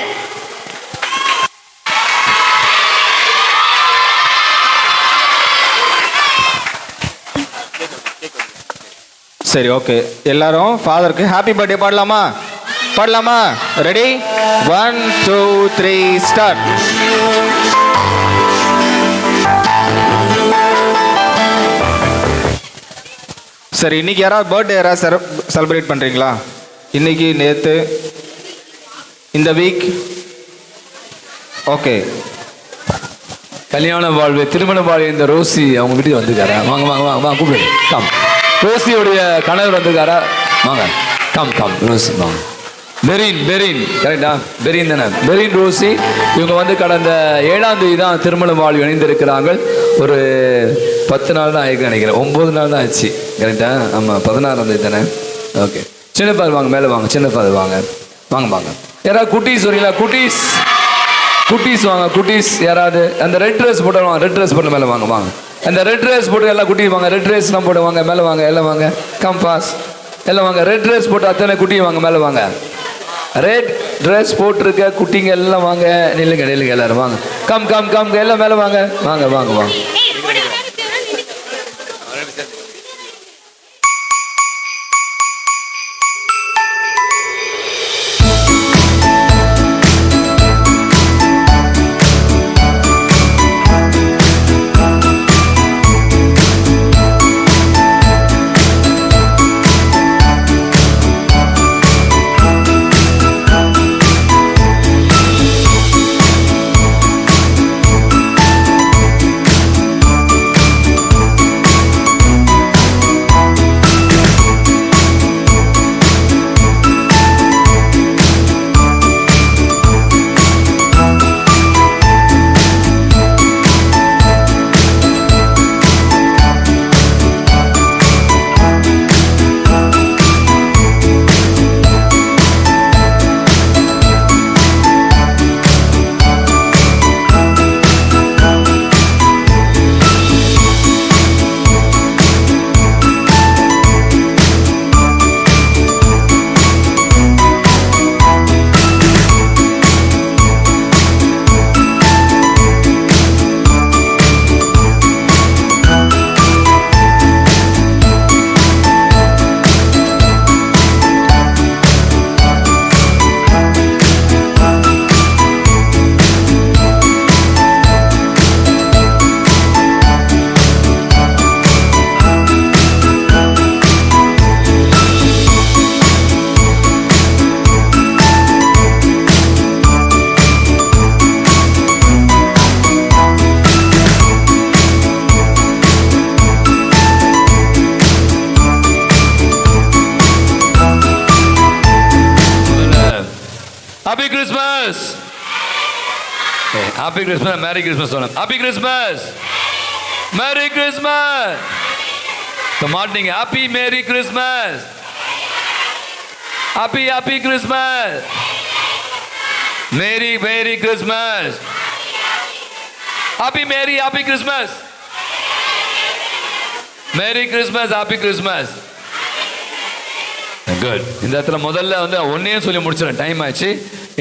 சரி, ஓகே. எல்லாரும் ஃபாதருக்கு ஹாப்பி பர்த்டே பாடலாமா? பாடலாமா? ரெடி? 1 2 3 ஸ்டார்ட். சரி, இன்னைக்கு யாராவது பர்த்டே யாராவது செலிப்ரேட் பண்ணுறீங்களா? இன்னைக்கு, நேற்று, இந்த வீக்? ஓகே. கல்யாண வாழ்வு, திருமண வாழ்வு இந்த ரோசி அவங்க வீட்டுக்கு வந்துருக்காரா? வாங்க வாங்க வாங்க வாங்க, கூப்பிடு. கம். ரோசியோடைய கணவர் வந்திருக்காரா? வாங்க. கம் கம் ரோசி வாங்க. பெரின் கரெக்டா? பெரின் தானே? பெரின் ரோசி இவங்க வந்து கடந்த 7ஆம் தேதி தான் திருமண வாழ்வு இணைந்திருக்கிறாங்க. ஒரு 10 நாள் தான் ஆயிருக்கு நினைக்கிறேன். 9 நாள் தான் ஆச்சு. கரெக்டா? ஆமாம், 16ஆம் தேதி தானே? ஓகே. சின்ன ஃபாதர் வாங்க, மேலே வாங்க. சின்ன ஃபாதர் வாங்க வாங்க வாங்க. யாராவது குட்டீஸ் வரீங்களா? குட்டீஸ் வாங்க. குட்டீஸ் யாராவது அந்த ரெட் ட்ரெஸ் போட்டு வாங்க. ரெட் ட்ரெஸ் போட்டு மேலே வாங்க வாங்க. அந்த ரெட் ட்ரெஸ் போட்டு எல்லாம் குட்டி வாங்க. ரெட் ட்ரெஸ்லாம் போட்டு வாங்க, மேலே வாங்க. எல்லாம் வாங்க. Come boss. எல்லாம் வாங்க. ரெட் ட்ரெஸ் போட்டு அத்தனை குட்டியும் வாங்க, மேலே வாங்க. ரெட் ட்ரெஸ் போட்டிருக்க குட்டிங்க எல்லாம் வாங்க. நில்லுங்க எல்லாரும் வாங்க. கம் எல்லாம் மேலே வாங்க. வாங்க வாங்க வாங்க. Christmas. Happy Christmas, merry Christmas சொல்லணும். Happy Christmas, merry Christmas. மாட்டீங்க. Happy merry Christmas, happy happy Christmas, merry merry Christmas, happy merry happy Christmas, merry Christmas, happy Christmas. Good. இந்த இடத்துல முதல்ல வந்து ஒன்னே சொல்லி முடிச்சிடறேன், டைம் ஆச்சு.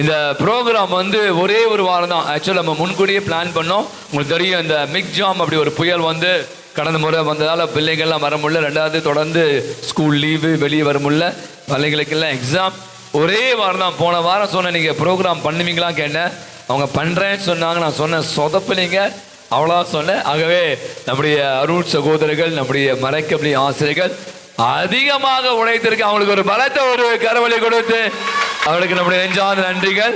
இந்த ப்ரோக்ராம் வந்து ஒரே ஒரு வாரம் தான். ஆக்சுவலாக நம்ம முன்கூடியே பிளான் பண்ணோம். உங்களுக்கு தெரியும், இந்த மிக்ஜாம் அப்படி ஒரு புயல் வந்து கடந்த முறை வந்ததால் பிள்ளைகள்லாம் வர முடியல. ரெண்டாவது தொடர்ந்து ஸ்கூல் லீவு, வெளியே வர முடியல, பிள்ளைகளுக்கெல்லாம் எக்ஸாம். ஒரே வாரம் தான். போன வாரம் சொன்னேன் நீங்கள் ப்ரோக்ராம் பண்ணுவீங்களா கேட்டேன். அவங்க பண்ணுறேன்னு சொன்னாங்க. நான் சொன்னேன் சொதப்பிலிங்க, அவ்வளோ சொன்னேன். ஆகவே நம்முடைய அருள் சகோதரர்கள், நம்முடைய மறைக்கபடி ஆசிரியர்கள் அதிகமாக உழைத்திருக்கு. அவங்களுக்கு ஒரு பலத்தை ஒரு கரவழி கொடுத்து அவளுக்கு நம்முடைய நெஞ்சார்ந்த நன்றிகள்.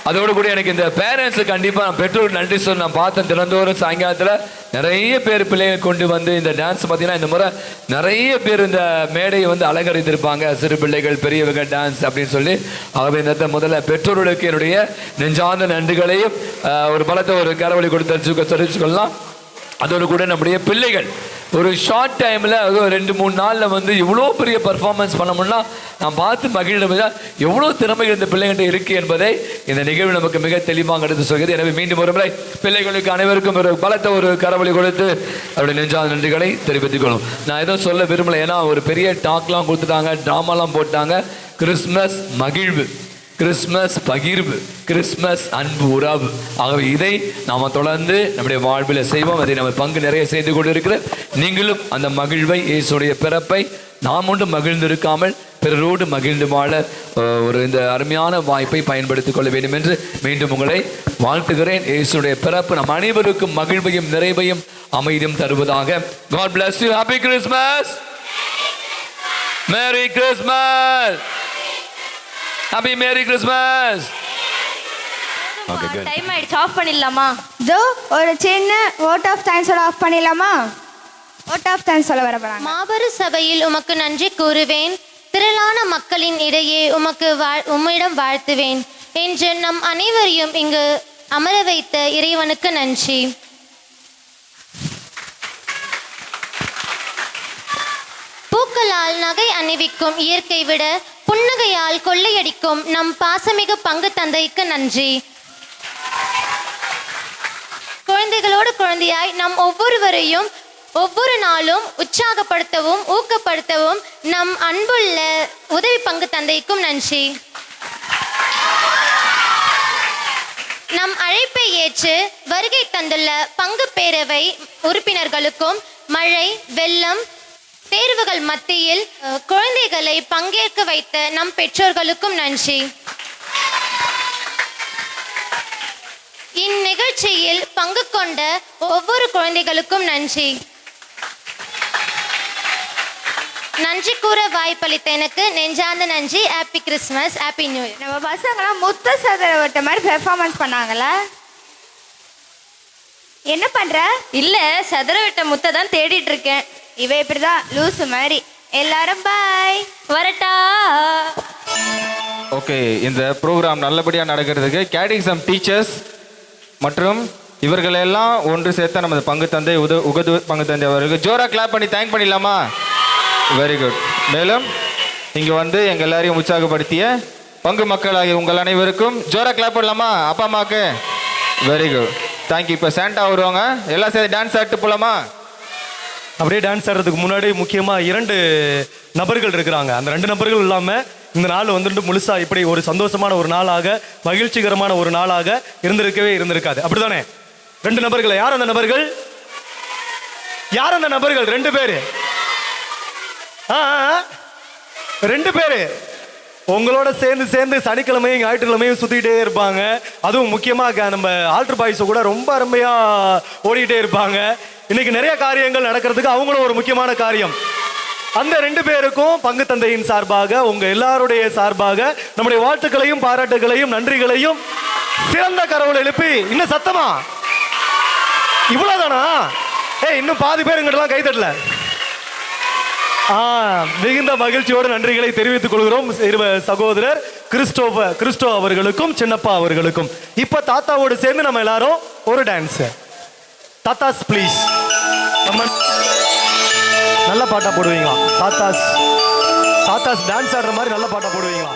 அதோடு கூட எனக்கு இந்த பேரண்ட்ஸு கண்டிப்பாக நான் பெற்றோர் நன்றி சொல்லி நான் பார்த்தேன். தினந்தோறும் சாயங்காலத்தில் நிறைய பேர் பிள்ளைகள் கொண்டு வந்து இந்த டான்ஸ் பார்த்தீங்கன்னா இந்த முறை நிறைய பேர் இந்த மேடையை வந்து அலங்கரித்திருப்பாங்க. சிறு பிள்ளைகள், பெரியவங்க டான்ஸ் அப்படின்னு சொல்லி. ஆகவே இந்த முதல்ல பெற்றோர்களுக்கு என்னுடைய நெஞ்சார்ந்த நன்றிகளையும் ஒரு பலத்தை ஒரு கரவழி கொடுத்து தெரிவிச்சுக்கொள்ளலாம். அதோடு கூட நம்முடைய பிள்ளைகள் ஒரு ஷார்ட் டைமில் 2-3 நாளில் வந்து எவ்வளோ பெரிய பர்ஃபார்மன்ஸ் பண்ண முடியும்னா நான் பார்த்து மகிழ்ந்த எவ்வளோ திறமைகள் இந்த பிள்ளைகிட்ட இருக்குது என்பதை இந்த நிகழ்வு நமக்கு மிக தெளிவாக எடுத்து சொல்கிறது. எனவே மீண்டும் ஒரு முறை பிள்ளைகளுக்கு அனைவருக்கும் ஒரு பலத்தை ஒரு கரவழி கொடுத்து அவருடைய நெஞ்சார்ந்த நன்றிகளை தெரிவித்துக் கொள்ளும். நான் எதுவும் சொல்ல விரும்பலை, ஏன்னா ஒரு பெரிய டாக்லாம் கொடுத்துட்டாங்க, ட்ராமாலாம் போட்டாங்க. கிறிஸ்மஸ் மகிழ்வு, கிறிஸ்மஸ் பகிர்வு, கிறிஸ்மஸ் அன்பு உறவு. ஆகவே இதை நாம் தொடர்ந்து நம்முடைய வாழ்வில் செய்வோம். அதை நம்ம பங்கு நிறைய செய்து கொண்டு இருக்கிற நீங்களும் அந்த மகிழ்வை, இயேசுடைய பிறப்பை நாம் ஒன்று மகிழ்ந்து இருக்காமல் பிறரோடு மகிழ்ந்து வாழ ஒரு இந்த அருமையான வாய்ப்பை பயன்படுத்திக் கொள்ள வேண்டும் என்று மீண்டும் உங்களை வாழ்த்துகிறேன். இயேசுடைய பிறப்பு நம் அனைவருக்கும் மகிழ்வையும் நிறைவையும் அமைதியும் தருவதாக. God bless you. Happy Christmas. Merry Christmas. Happy Merry Christmas. Okay, good. Time ஆயிடுச்சு, ஆஃப் பண்ணிடலாமா? ஜோ ஒரு சின்ன வோட் ஆஃப் தேங்க்ஸோட ஆஃப் பண்ணிடலாமா? வோட் ஆஃப் தேங்க்ஸ் சொல்ல வர போறாங்க. மாபெரு சபையில் உமக்கு நன்றி கூறுவேன். திரளான மக்களின் இடையே உம்மிடம் வாழ்த்துவேன் என்று நம் அனைவரையும் இங்கு அமர வைத்த இறைவனுக்கு நன்றி. பூக்களால் நகை அணிவிக்கும் இயற்கை விட புன்னகையால் கொள்ளையடிக்கும் நம் பாசமிகு பங்கு தந்தைக்கு நன்றி. குழந்தைகளோடு குழந்தையாய் நம் ஒவ்வொருவரையும் ஒவ்வொரு நாளும் உற்சாகப்படுத்தவும் ஊக்கப்படுத்தவும் நம் அன்புள்ள உதவி பங்கு தந்தைக்கும் நன்றி. நம் அழைப்பை ஏற்று வருகை தந்துள்ள பங்கு பேரவை உறுப்பினர்களுக்கும் மழை, வெள்ளம், தேர்வுகள் மத்தியில் குழந்தைகளை பங்கேற்க வைத்த நம் பெற்றோர்களுக்கும் நன்றி. இந்நிகழ்ச்சியில் பங்கு கொண்ட ஒவ்வொரு குழந்தைகளுக்கும் நன்றி. நன்றி கூற வாய்ப்பளித்த எனக்கு நெஞ்சார்ந்த நன்றி. Happy Christmas, happy new year. நம்ம பசங்களாம் முத்த சதுர வட்ட மாதிரி பெர்ஃபார்மன்ஸ் பண்ணாங்களா? என்ன பண்ற? இல்ல, சதுர விட்ட முத்தை தான் தேடிட்டு இருக்கேன். இவ இப்படிதான் லூசு மாதிரி. எல்லாரும் பாய், வரட்டா. ஓகே, இந்த ப்ரோக்ராம் நல்லபடியாக நடக்கிறதுக்கு கேடிசம் டீச்சர்ஸ் மற்றும் இவர்களெல்லாம் ஒன்று சேர்த்த நமது பங்கு தந்தை உகது பங்கு தந்தை அவர்களுக்கு ஜோரா கிளாப் பண்ணி தேங்க் பண்ணிடலாமா? Very good. மேலும் இங்கே வந்து எங்கள் எல்லாரையும் உற்சாகப்படுத்திய பங்கு மக்களாகிய உங்கள் அனைவருக்கும் ஜோரா கிளாப் பண்ணலாமா? அப்பா அம்மாவுக்கு வெரி குட், தேங்க்யூ. இப்போ சாண்டா வருவாங்க, எல்லாம் சேர்த்து டான்ஸ் ஆடிட்டு போகலாமா? அப்படியே டான்ஸ் ஆடுறதுக்கு முன்னாடி முக்கியமாக 2 நபர்கள் இருக்கிறாங்க. அந்த 2 நபர்கள் இல்லாமல் இந்த நாள் வந்துட்டு முழுசாக இப்படி ஒரு சந்தோஷமான ஒரு நாளாக, மகிழ்ச்சிகரமான ஒரு நாளாக இருந்திருக்காது. அப்படிதானே? 2 நபர்கள். யார் அந்த நபர்கள்? யார் அந்த நபர்கள்? 2 பேர். 2 பேர் உங்களோட சேர்ந்து சனிக்கிழமையும் ஞாயிற்றுக்கிழமையும் சுற்றிக்கிட்டே இருப்பாங்க. அதுவும் முக்கியமாக நம்ம ஆல்டர் பாய்ஸை கூட ரொம்ப அருமையாக ஓடிக்கிட்டே இருப்பாங்க. இன்னைக்கு நிறைய காரியங்கள் நடக்கிறதுக்கு அவங்களும் ஒரு முக்கியமான காரியம். அந்த 2 பேருக்கும் பங்கு தந்தையின் சார்பாக, உங்க எல்லாருடைய சார்பாக நம்முடைய வாழ்த்துக்களையும் பாராட்டுகளையும் நன்றிகளையும் சிறந்த கரவுல எழுப்பி. இன்னும் சத்தமா? இவ்வளவுதானா? இன்னும் பாதி பேர் இங்கிட்டலாம் கைத்தட்டல. மிகுந்த மகிழ்ச்சியோடு நன்றிகளை தெரிவித்துக் கொள்கிறோம் சகோதரர் கிறிஸ்டோ அவர்களுக்கும் சின்னப்பா அவர்களுக்கும். இப்ப தாத்தாவோடு சேர்ந்து நம்ம எல்லாரும் ஒரு டான்ஸ். தாத்தாஸ் ப்ளீஸ். நல்ல பாட்டா போடுவீங்களா? தாத்தாஸ் டான்ஸ் ஆடுற மாதிரி நல்ல பாட்டா போடுவீங்களா?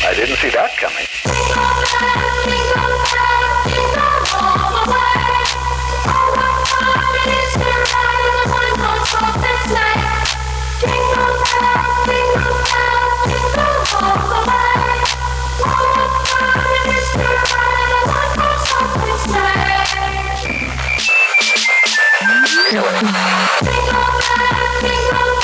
I didn't see that coming. Jingle bell, jingle bell.